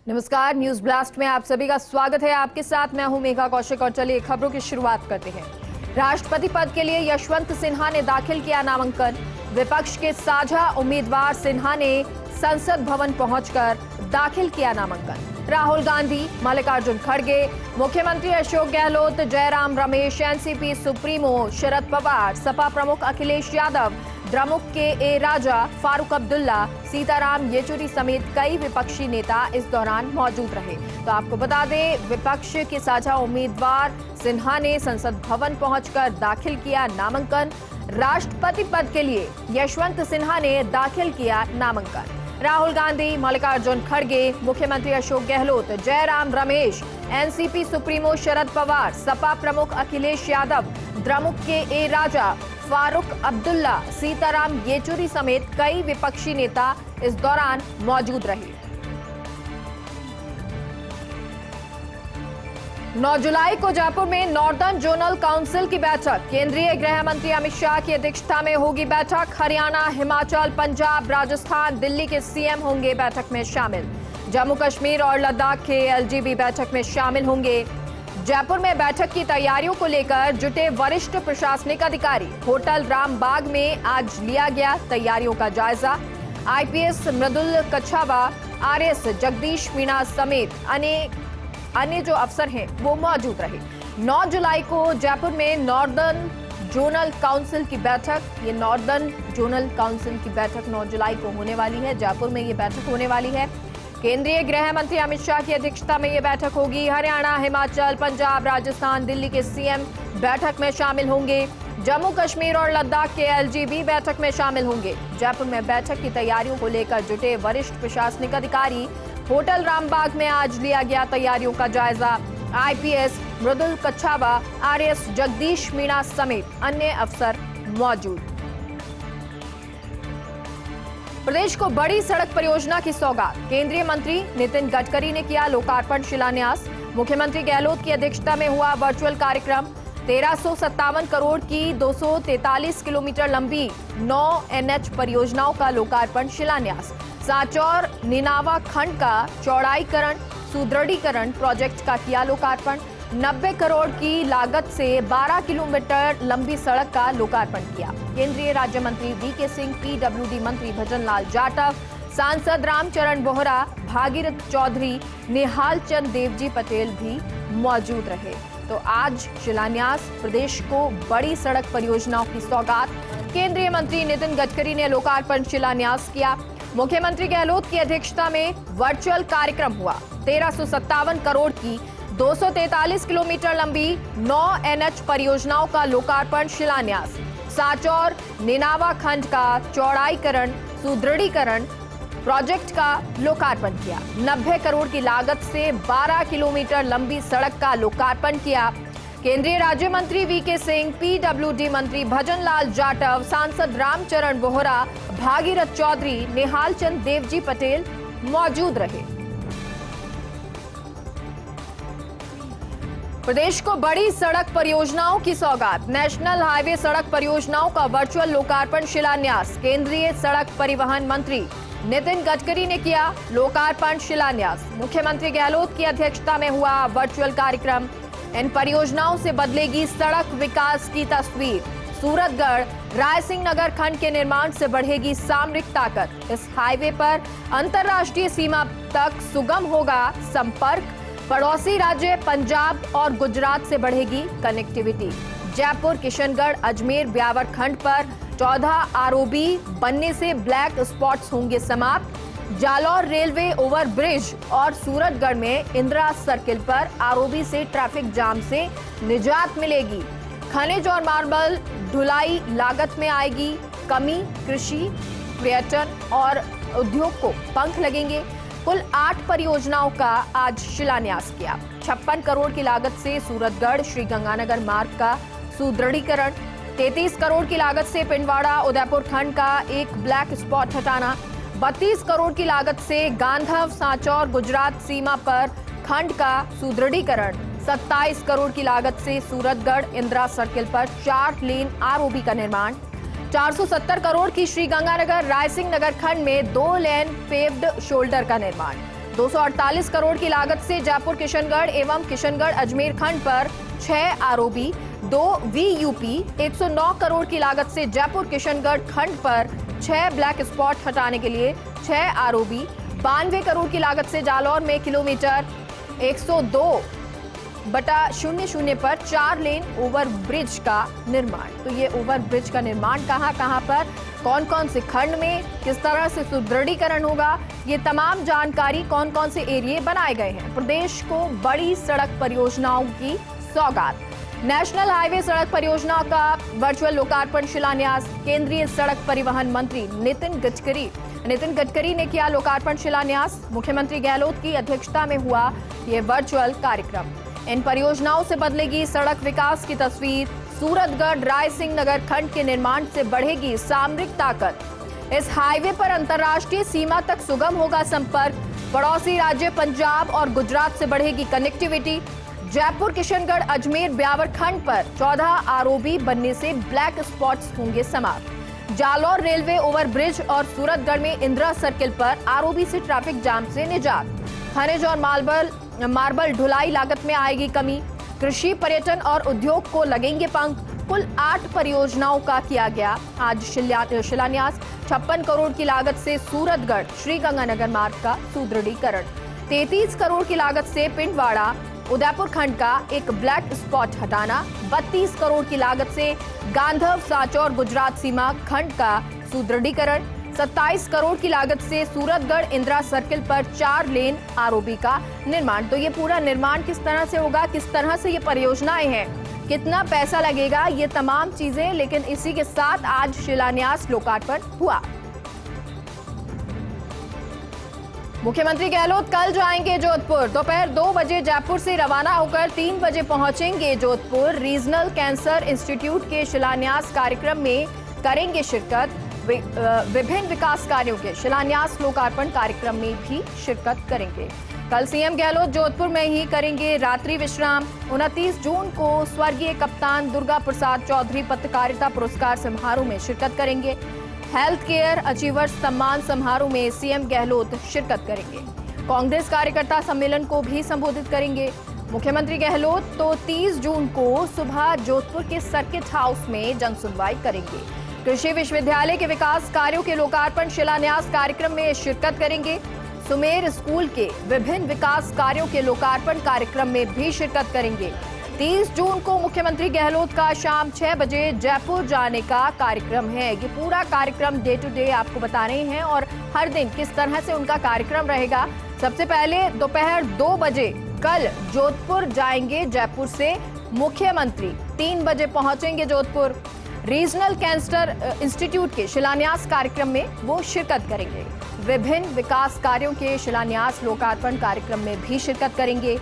नमस्कार, news blast में आप सभी का स्वागत है। आपके साथ मैं हूं मेघा कौशिक और चलिए खबरों की शुरुआत करते हैं। राष्ट्रपति पद के लिए यशवंत सिन्हा ने दाखिल किया नामांकन। विपक्ष के साझा उम्मीदवार सिन्हा ने संसद भवन पहुंचकर दाखिल किया नामांकन। राहुल गांधी, मल्लिकार्जुन खड़गे, मुख्यमंत्री अशोक गहलोत, जयराम रमेश, एनसीपी सुप्रीमो शरद पवार, सपा प्रमुख अखिलेश यादव, द्रमुक के ए राजा, फारूक अब्दुल्ला, सीताराम येचुरी समेत कई विपक्षी नेता इस दौरान मौजूद रहे। तो आपको बता दें, विपक्ष के साझा उम्मीदवार सिन्हा ने संसद भवन पहुंचकर दाखिल किया नामांकन। राष्ट्रपति पद के लिए यशवंत सिन्हा ने दाखिल किया नामांकन। राहुल गांधी, मल्लिकार्जुन खड़गे, मुख्यमंत्री अशोक गहलोत, जयराम रमेश, एनसीपी सुप्रीमो शरद पवार, सपा प्रमुख अखिलेश यादव, द्रमुक के ए राजा, फारूक अब्दुल्ला, सीताराम येचुरी समेत कई विपक्षी नेता इस दौरान मौजूद रहे। 9 जुलाई को जयपुर में नॉर्दर्न जोनल काउंसिल की बैठक। केंद्रीय गृह मंत्री अमित शाह की अध्यक्षता में होगी बैठक। हरियाणा, हिमाचल, पंजाब, राजस्थान, दिल्ली के सीएम होंगे बैठक में शामिल। जम्मू कश्मीर और लद्दाख के एलजीबी बैठक में शामिल होंगे। जयपुर में बैठक की तैयारियों को लेकर जुटे वरिष्ठ प्रशासनिक अधिकारी। होटल रामबाग में आज लिया गया तैयारियों का जायजा। आईपीएस मृदुल कच्छावा, आरएस जगदीश मीणा समेत अन्य जो अफसर हैं वो मौजूद रहे। 9 जुलाई को जयपुर में नॉर्दर्न जोनल काउंसिल की बैठक, ये नॉर्दर्न जोनल काउंसिल की बैठक 9 जुलाई को होने वाली है। जयपुर में ये बैठक होने वाली है। केंद्रीय गृह मंत्री अमित शाह की अध्यक्षता में ये बैठक होगी। हरियाणा, हिमाचल, पंजाब, राजस्थान, दिल्ली के सीएम बैठक में शामिल होंगे। जम्मू कश्मीर और लद्दाख के एलजीबी बैठक में शामिल होंगे। जयपुर में बैठक की तैयारियों को लेकर जुटे वरिष्ठ प्रशासनिक अधिकारी। होटल रामबाग में आज लिया गया तैयारियों का जायजा। आईपीएस मृदुल कच्छावा, आरएस जगदीश मीणा समेत अन्य अफसर मौजूद। प्रदेश को बड़ी सड़क परियोजना की सौगात। केंद्रीय मंत्री नितिन गडकरी ने किया लोकार्पण शिलान्यास। मुख्यमंत्री गहलोत की अध्यक्षता में हुआ वर्चुअल कार्यक्रम। 1357 करोड़ की 243 किलोमीटर लंबी 9 एनएच परियोजनाओं का लोकार्पण शिलान्यास। सांचौर निनावा खंड का चौड़ाईकरण सुदृढ़ीकरण प्रोजेक्ट का किया लोकार्पण। 90 करोड़ की लागत से 12 किलोमीटर लंबी सड़क का लोकार्पण किया। केंद्रीय राज्य मंत्री वीके सिंह, पीडब्ल्यूडी मंत्री भजनलाल जाटव, सांसद रामचरण बोहरा, भागीरथ चौधरी, निहाल चंद देवजी पटेल भी मौजूद रहे। तो आज शिलान्यास, प्रदेश को बड़ी सड़क परियोजनाओं की सौगात। केंद्रीय मंत्री नितिन गडकरी ने लोकार्पण शिलान्यास किया। मुख्यमंत्री गहलोत की अध्यक्षता में वर्चुअल कार्यक्रम हुआ। 1357 करोड़ की 243 किलोमीटर लंबी 9 एनएच परियोजनाओं का लोकार्पण शिलान्यास। सांचौर निनावा खंड का चौड़ाईकरण सुदृढ़ीकरण प्रोजेक्ट का लोकार्पण किया। 90 करोड़ की लागत से 12 किलोमीटर लंबी सड़क का लोकार्पण किया। केंद्रीय राज्य मंत्री वीके सिंह, पीडब्ल्यूडी मंत्री भजनलाल जाटव, सांसद रामचरण बोहरा, भागीरथ चौधरी, निहाल चंद देवजी पटेल मौजूद रहे। प्रदेश को बड़ी सड़क परियोजनाओं की सौगात। नेशनल हाईवे सड़क परियोजनाओं का वर्चुअल लोकार्पण शिलान्यास। केंद्रीय सड़क परिवहन मंत्री नितिन गडकरी ने किया लोकार्पण शिलान्यास। मुख्यमंत्री गहलोत की अध्यक्षता में हुआ वर्चुअल कार्यक्रम। इन परियोजनाओं से बदलेगी सड़क विकास की तस्वीर। सूरतगढ़ रायसिंह नगर खंड के निर्माण से बढ़ेगी सामरिक ताकत। इस हाईवे पर अंतर्राष्ट्रीय सीमा तक सुगम होगा संपर्क। पड़ोसी राज्य पंजाब और गुजरात से बढ़ेगी कनेक्टिविटी। जयपुर, किशनगढ़, अजमेर, ब्यावर खंड पर 14 आरओबी बनने से ब्लैक स्पॉट्स होंगे समाप्त। जालौर रेलवे ओवरब्रिज और सूरतगढ़ में इंदिरा सर्किल पर आरओबी से ट्रैफिक जाम से निजात मिलेगी। खनिज और मार्बल ढुलाई लागत में आएगी कमी। कृषि, पर्यटन और उद्योग को पंख लगेंगे। कुल 8 परियोजनाओं का आज शिलान्यास किया। 56 करोड़ की लागत से सूरतगढ़ श्रीगंगानगर मार्ग का सुदृढ़ीकरण। 33 करोड़ की लागत से पिंडवाड़ा उदयपुर खंड का एक ब्लैक स्पॉट हटाना। 32 करोड़ की लागत से गांधव सांचौर गुजरात सीमा पर खंड का सुदृढ़ीकरण। 27 करोड़ की लागत से सूरतगढ़ इंदिरा सर्किल पर 4 लेन आरओबी का निर्माण। 470 करोड़ की श्रीगंगानगर रायसिंह नगर खंड में 2 लेन पेव्ड शोल्डर का निर्माण। 248 करोड़ की लागत से जयपुर किशनगढ़ एवं किशनगढ़ अजमेर खंड पर 6 आरओबी, 2 वीयूपी, 109 करोड़ की लागत से जयपुर किशनगढ़ खंड पर 6 ब्लैक स्पॉट हटाने के लिए 6 आरओबी, 92 करोड़ की लागत से जालौर में किलोमीटर 102/00 पर 4 लेन ओवरब्रिज का निर्माण। तो ये ओवरब्रिज का निर्माण कहां पर, कौन कौन से खंड में, किस तरह से सुदृढ़ीकरण होगा, ये तमाम जानकारी कौन कौन से एरिया बनाए गए हैं। प्रदेश को बड़ी सड़क परियोजनाओं की सौगात। नेशनल हाईवे सड़क परियोजना का वर्चुअल लोकार्पण शिलान्यास। केंद्रीय सड़क परिवहन मंत्री नितिन गडकरी ने किया लोकार्पण शिलान्यास। मुख्यमंत्री गहलोत की अध्यक्षता में हुआ ये वर्चुअल कार्यक्रम। इन परियोजनाओं से बदलेगी सड़क विकास की तस्वीर। सूरतगढ़ रायसिंह नगर खंड के निर्माण से बढ़ेगी सामरिक ताकत। इस हाईवे पर अंतर्राष्ट्रीय सीमा तक सुगम होगा संपर्क। पड़ोसी राज्य पंजाब और गुजरात से बढ़ेगी कनेक्टिविटी। जयपुर किशनगढ़ अजमेर ब्यावर खंड पर 14 आरओबी बनने से ब्लैक स्पॉट्स होंगे समाप्त। जालौर रेलवे ओवरब्रिज और सूरतगढ़ में इंदिरा सर्किल पर आरओबी से ट्रैफिक जाम से निजात। खनिज और मार्बल ढुलाई लागत में आएगी कमी। कृषि, पर्यटन और उद्योग को लगेंगे पंख। कुल 8 परियोजनाओं का किया गया आज शिलान्यास। 56 करोड़ की लागत से सूरतगढ़ श्रीगंगानगर मार्ग का सुदृढ़ीकरण। 33 करोड़ की लागत से पिंडवाड़ा उदयपुर खंड का एक ब्लैक स्पॉट हटाना। 32 करोड़ की लागत से गांधव सांचौर गुजरात सीमा खंड का सुदृढ़ीकरण। 27 करोड़ की लागत से सूरतगढ़ इंदिरा सर्किल पर 4 लेन आरओबी का निर्माण। तो ये पूरा निर्माण किस तरह से होगा, किस तरह से ये परियोजनाएं हैं, कितना पैसा लगेगा, ये तमाम चीजें, लेकिन इसी के साथ आज शिलान्यास लोकार्पण हुआ। मुख्यमंत्री गहलोत कल जाएंगे जोधपुर। दोपहर 2 बजे जयपुर से रवाना होकर 3 बजे पहुंचेंगे जोधपुर। रीजनल कैंसर इंस्टीट्यूट के शिलान्यास कार्यक्रम में करेंगे शिरकत। विभिन्न विकास कार्यों के शिलान्यास लोकार्पण कार्यक्रम में भी शिरकत करेंगे। कल सीएम गहलोत जोधपुर में ही करेंगे रात्रि विश्राम। 29 जून को स्वर्गीय कप्तान दुर्गा प्रसाद चौधरी पत्रकारिता पुरस्कार समारोह में शिरकत करेंगे। हेल्थ केयर अचीवर्स सम्मान समारोह में सीएम गहलोत शिरकत करेंगे। कांग्रेस कार्यकर्ता सम्मेलन को भी संबोधित करेंगे। मुख्यमंत्री गहलोत तो 30 जून को सुबह जोधपुर के सर्किट हाउस में जनसुनवाई करेंगे। कृषि विश्वविद्यालय के विकास कार्यों के लोकार्पण शिलान्यास कार्यक्रम में शिरकत करेंगे। सुमेर स्कूल के विभिन्न विकास कार्यों के लोकार्पण कार्यक्रम में भी शिरकत करेंगे। 30 जून को मुख्यमंत्री गहलोत का शाम 6 बजे जयपुर जाने का कार्यक्रम है। ये पूरा कार्यक्रम डे टू डे आपको बता रहे हैं और हर दिन किस तरह से उनका कार्यक्रम रहेगा। सबसे पहले दोपहर 2 बजे कल जोधपुर जाएंगे जयपुर से मुख्यमंत्री। 3 बजे पहुंचेंगे जोधपुर। रीजनल कैंसर इंस्टीट्यूट के शिलान्यास कार्यक्रम में वो शिरकत करेंगे। विभिन्न विकास कार्यों के शिलान्यास लोकार्पण कार्यक्रम में भी शिरकत करेंगे।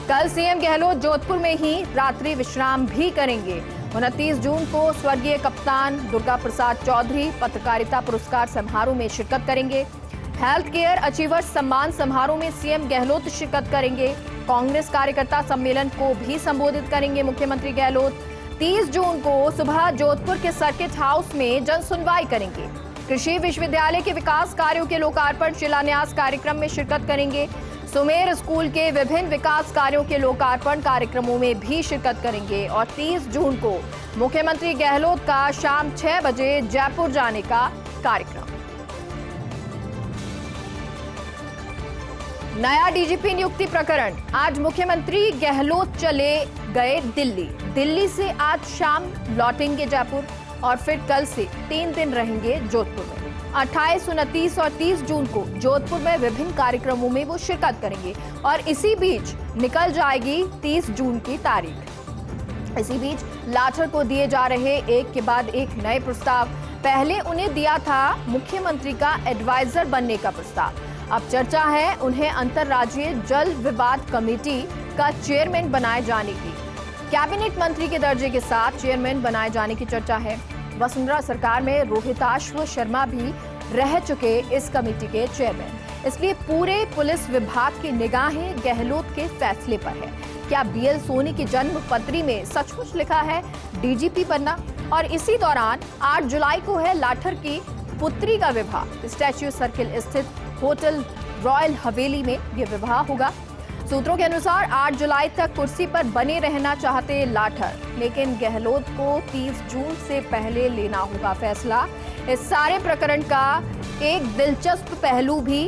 कल सीएम गहलोत जोधपुर में ही रात्रि विश्राम भी करेंगे। 29 जून को स्वर्गीय कप्तान दुर्गा प्रसाद चौधरी पत्रकारिता पुरस्कार समारोह में शिरकत करेंगे। हेल्थ केयर अचीवर्स सम्मान समारोह में सीएम गहलोत शिरकत करेंगे। कांग्रेस कार्यकर्ता सम्मेलन को भी संबोधित करेंगे मुख्यमंत्री गहलोत। 30 जून को सुबह जोधपुर के सर्किट हाउस में जनसुनवाई करेंगे। कृषि विश्वविद्यालय के विकास कार्यों के लोकार्पण शिलान्यास कार्यक्रम में शिरकत करेंगे। सुमेर स्कूल के विभिन्न विकास कार्यों के लोकार्पण कार्यक्रमों में भी शिरकत करेंगे। और 30 जून को मुख्यमंत्री गहलोत का शाम 6 बजे जयपुर जाने का कार्यक्रम। नया डीजीपी नियुक्ति प्रकरण। आज मुख्यमंत्री गहलोत चले गए दिल्ली से आज शाम लौटेंगे जयपुर और फिर कल से 3 दिन रहेंगे जोधपुर में। 28, 29 और 30 जून को जोधपुर में विभिन्न कार्यक्रमों में वो शिरकत करेंगे और इसी बीच निकल जाएगी 30 जून की तारीख। इसी बीच लाठर को दिए जा रहे एक के बाद एक नए प्रस्ताव। पहले उन्हें दिया था मुख्यमंत्री का एडवाइजर बनने का प्रस्ताव। अब चर्चा है उन्हें अंतर्राज्यीय जल विवाद कमेटी का चेयरमैन बनाए जाने की। कैबिनेट मंत्री के दर्जे के साथ चेयरमैन बनाए जाने की चर्चा है। वसुंधरा सरकार में रोहिताश्व शर्मा भी रह चुके इस कमेटी के चेयरमैन, इसलिए पूरे पुलिस विभाग की निगाहें गहलोत के फैसले पर है। क्या बीएल सोनी की जन्म पत्री में सचमुच लिखा है डीजीपी बनना? और इसी दौरान 8 जुलाई को है लाठर की पुत्री का विवाह स्टैच्यू सर्किल स्थित होटल रॉयल हवेली में यह विवाह होगा। सूत्रों के अनुसार 8 जुलाई तक कुर्सी पर बने रहना चाहते लाठर, लेकिन गहलोत को 30 जून से पहले लेना होगा फैसला। इस सारे प्रकरण का एक दिलचस्प पहलू भी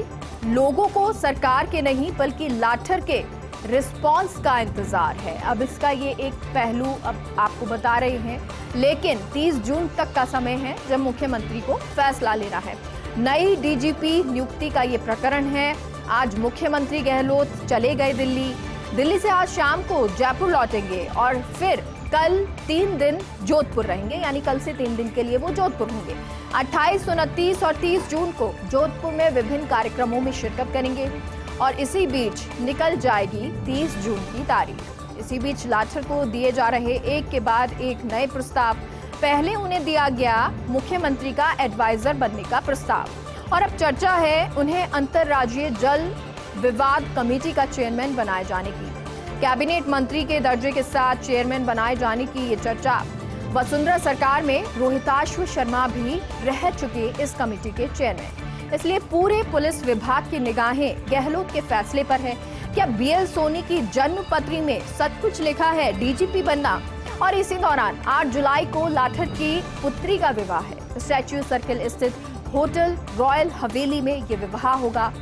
लोगों को सरकार के नहीं बल्कि लाठर के रिस्पांस का इंतजार है। अब इसका ये एक पहलू अब आपको बता रहे हैं, लेकिन 30 जून तक का समय है जब मुख्यमंत्री को फैसला लेना है। नई डीजीपी नियुक्ति का ये प्रकरण है। आज मुख्यमंत्री गहलोत चले गए दिल्ली से आज शाम को जयपुर लौटेंगे और फिर कल 3 दिन जोधपुर रहेंगे, यानी कल से 3 दिन के लिए वो जोधपुर होंगे। 28, 29 और 30 जून को जोधपुर में विभिन्न कार्यक्रमों में शिरकत करेंगे और इसी बीच निकल जाएगी 30 जून की तारीख। इसी बीच लाठर को दिए जा रहे एक के बाद एक नए प्रस्ताव। पहले उन्हें दिया गया मुख्यमंत्री का एडवाइजर बनने का प्रस्ताव और अब चर्चा है उन्हें अंतर्राज्यीय जल विवाद कमेटी का चेयरमैन बनाए जाने की। कैबिनेट मंत्री के दर्जे के साथ चेयरमैन बनाए जाने की ये चर्चा। वसुंधरा सरकार में रोहिताश्व शर्मा भी रह चुके इस कमेटी के चेयरमैन, इसलिए पूरे पुलिस विभाग की निगाहें गहलोत के फैसले पर है। क्या बीएल सोनी की जन्मपत्री में सब कुछ लिखा है डीजीपी बनना? और इसी दौरान 8 जुलाई को लाठर की पुत्री का विवाह है। स्टैच्यू सर्किल स्थित होटल रॉयल हवेली में ये विवाह होगा।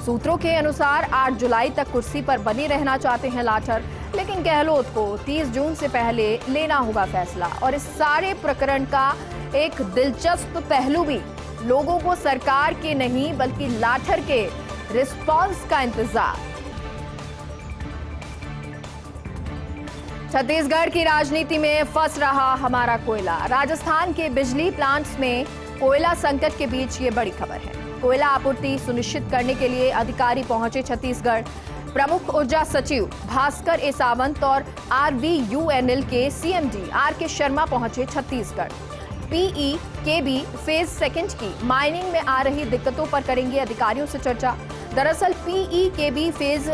सूत्रों के अनुसार 8 जुलाई तक कुर्सी पर बने रहना चाहते हैं लाठर, लेकिन गहलोत को 30 जून से पहले लेना होगा फैसला। और इस सारे प्रकरण का एक दिलचस्प पहलू भी लोगों को सरकार के नहीं बल्कि लाठर के रिस्पांस का इंतजार। छत्तीसगढ़ की राजनीति में फंस रहा हमारा कोयला। राजस्थान के बिजली प्लांट्स में कोयला संकट के बीच ये बड़ी खबर है। कोयला आपूर्ति सुनिश्चित करने के लिए अधिकारी पहुंचे छत्तीसगढ़। प्रमुख ऊर्जा सचिव भास्कर ए सावंत और RVUNL के CMD RK शर्मा पहुंचे छत्तीसगढ़। PEKB फेज 2 की माइनिंग में आ रही दिक्कतों पर करेंगे अधिकारियों से चर्चा। दरअसल PEKB फेज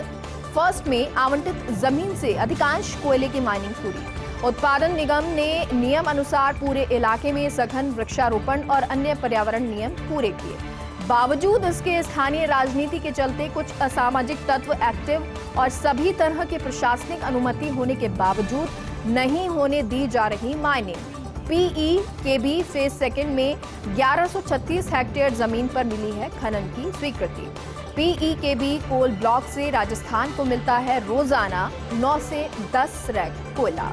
1 में आवंटित जमीन से अधिकांश कोयले की माइनिंग पूरी। उत्पादन निगम ने नियम अनुसार पूरे इलाके में सघन वृक्षारोपण और अन्य पर्यावरण नियम पूरे किए। बावजूद इसके स्थानीय राजनीति के चलते कुछ असामाजिक तत्व एक्टिव और सभी तरह के प्रशासनिक अनुमति होने के बावजूद नहीं होने दी जा रही माइनिंग। PEKB फेज 2 में 1136 हेक्टेयर जमीन पर मिली है खनन की स्वीकृति। PEKB कोल ब्लॉक से राजस्थान को मिलता है रोजाना 9 से 10 रैक कोयला।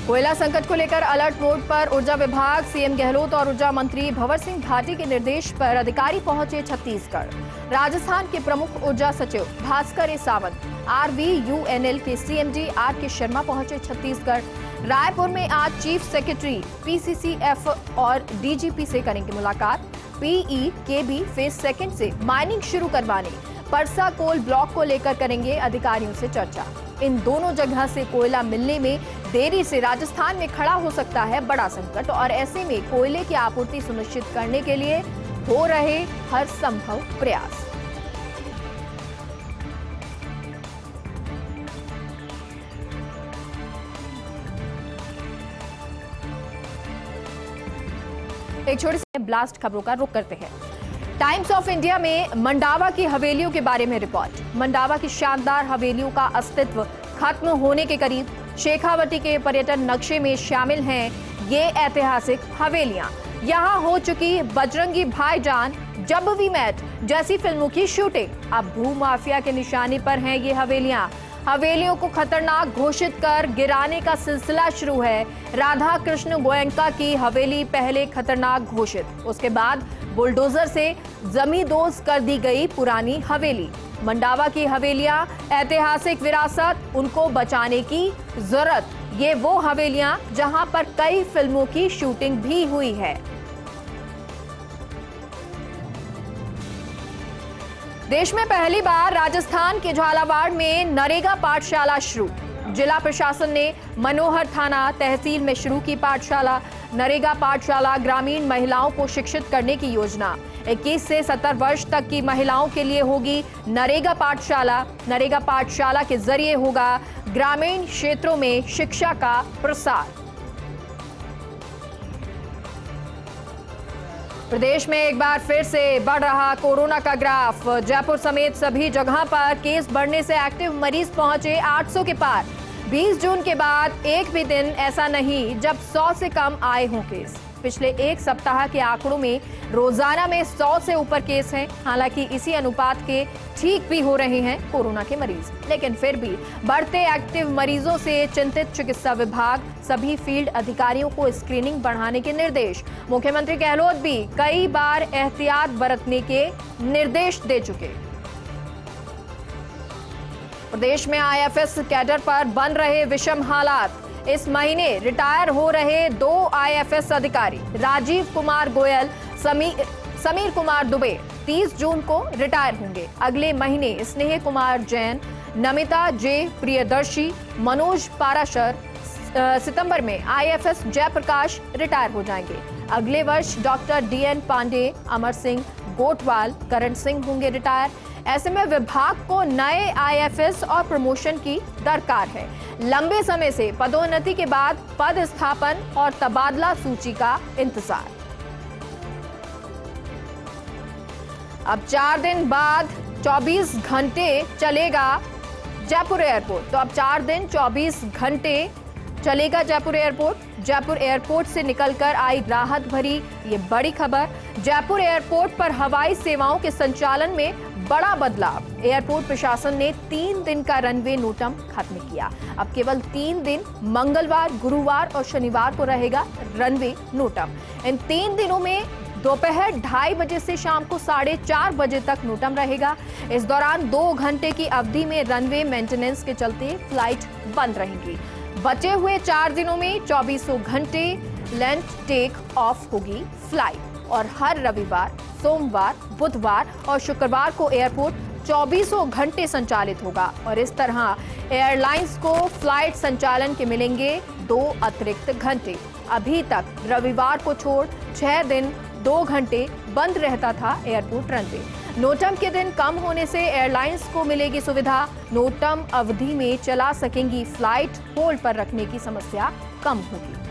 कोयला संकट को लेकर अलर्ट मोड पर ऊर्जा विभाग। CM गहलोत और ऊर्जा मंत्री भंवर सिंह भाटी के निर्देश पर अधिकारी पहुंचे छत्तीसगढ़। राजस्थान के प्रमुख ऊर्जा सचिव भास्कर ए सावंत, RVUNL के CMD RK शर्मा पहुंचे छत्तीसगढ़। रायपुर में आज चीफ सेक्रेटरी PCCF और DGP से करेंगे मुलाकात। PEKB फेज 2 से माइनिंग शुरू करवाने परसा कोल ब्लॉक को लेकर करेंगे अधिकारियों से चर्चा। इन दोनों जगह से कोयला मिलने में देरी से राजस्थान में खड़ा हो सकता है बड़ा संकट और ऐसे में कोयले की आपूर्ति सुनिश्चित करने के लिए हो रहे हर संभव प्रयास। एक छोटी सी ब्लास्ट खबरों का रुख करते हैं। टाइम्स ऑफ इंडिया में मंडावा की हवेलियों के बारे में रिपोर्ट। मंडावा की शानदार हवेलियों का अस्तित्व खत्म होने के करीब। शेखावटी के पर्यटन नक्शे में शामिल हैं ये ऐतिहासिक हवेलियां। यहां हो चुकी बजरंगी भाईजान, जब वी मेट जैसी फिल्मों की शूटिंग। अब भूमाफिया के निशाने पर हैं ये हवेलियां। हवेलियों को खतरनाक घोषित कर गिराने का सिलसिला शुरू है। राधा कृष्ण गोयंका की हवेली पहले खतरनाक घोषित, उसके बाद बुलडोजर से जमींदोज कर दी गई पुरानी हवेली। मंडावा की हवेलियां ऐतिहासिक विरासत, उनको बचाने की जरूरत। ये वो हवेलियां जहां पर कई फिल्मों की शूटिंग भी हुई है। देश में पहली बार राजस्थान के झालावाड़ में नरेगा पाठशाला शुरू। जिला प्रशासन ने मनोहर थाना तहसील में शुरू की पाठशाला। नरेगा पाठशाला ग्रामीण महिलाओं को शिक्षित करने की योजना। 21 से 70 वर्ष तक की महिलाओं के लिए होगी नरेगा पाठशाला। नरेगा पाठशाला के जरिए होगा ग्रामीण क्षेत्रों में शिक्षा का प्रसार। प्रदेश में एक बार फिर से बढ़ रहा कोरोना का ग्राफ। जयपुर समेत सभी जगह पर केस बढ़ने से एक्टिव मरीज पहुंचे 800 के पार। 20 जून के बाद एक भी दिन ऐसा नहीं जब 100 से कम आए हों केस। पिछले एक सप्ताह के आंकड़ों में रोजाना में 100 से ऊपर केस हैं। हालांकि इसी अनुपात के ठीक भी हो रहे हैं कोरोना के मरीज, लेकिन फिर भी बढ़ते एक्टिव मरीजों से चिंतित चिकित्सा विभाग सभी फील्ड अधिकारियों को स्क्रीनिंग बढ़ाने के निर्देश। मुख्यमंत्री गहलोत भी कई बार एहतियात बरतने के निर्देश दे चुके। प्रदेश में आईएफएस कैडर पर बन रहे विषम हालात। इस महीने रिटायर हो रहे 2 आईएफएस अधिकारी राजीव कुमार गोयल, समीर कुमार दुबे 30 जून को रिटायर होंगे। अगले महीने स्नेह कुमार जैन, नमिता जे प्रियदर्शी, मनोज पाराशर सितंबर में आईएफएस जयप्रकाश रिटायर हो जाएंगे। अगले वर्ष डॉक्टर डीएन पांडे, अमर सिंह गोटवाल, करण सिंह होंगे रिटायर। ऐसे में विभाग को नए आईएफएस और प्रमोशन की दरकार है। लंबे समय से पदोन्नति के बाद पद स्थापन और तबादला सूची का इंतजार। अब 4 दिन बाद 24 घंटे चलेगा जयपुर एयरपोर्ट। तो अब 4 दिन 24 घंटे चलेगा जयपुर एयरपोर्ट। जयपुर एयरपोर्ट से निकलकर आई राहत भरी ये बड़ी खबर। जयपुर एयरपोर्ट पर हवाई सेवाओं के संचालन में बड़ा बदलाव। एयरपोर्ट प्रशासन ने 3 दिन का रनवे नोटम खत्म किया। अब केवल 3 दिन मंगलवार, गुरुवार और शनिवार को रहेगा रनवे नोटम। इन 3 दिनों में दोपहर 2:30 बजे से शाम को 4:30 बजे तक नोटम रहेगा। इस दौरान 2 घंटे की अवधि में रनवे मेंटेनेंस के चलते फ्लाइट बंद रहेंगी। बचे हुए 4 दिनों में 24 घंटे लैंड टेक ऑफ होगी फ्लाइट और हर रविवार, सोमवार, बुधवार और शुक्रवार को एयरपोर्ट 24 घंटे संचालित होगा। और इस तरह एयरलाइंस को फ्लाइट संचालन के मिलेंगे 2 अतिरिक्त घंटे। अभी तक रविवार को छोड़ 6 दिन 2 घंटे बंद रहता था एयरपोर्ट रनवे। नोटम के दिन कम होने से एयरलाइंस को मिलेगी सुविधा। नोटम अवधि में चला सकेंगी फ्लाइट, होल्ड पर रखने की समस्या कम होगी।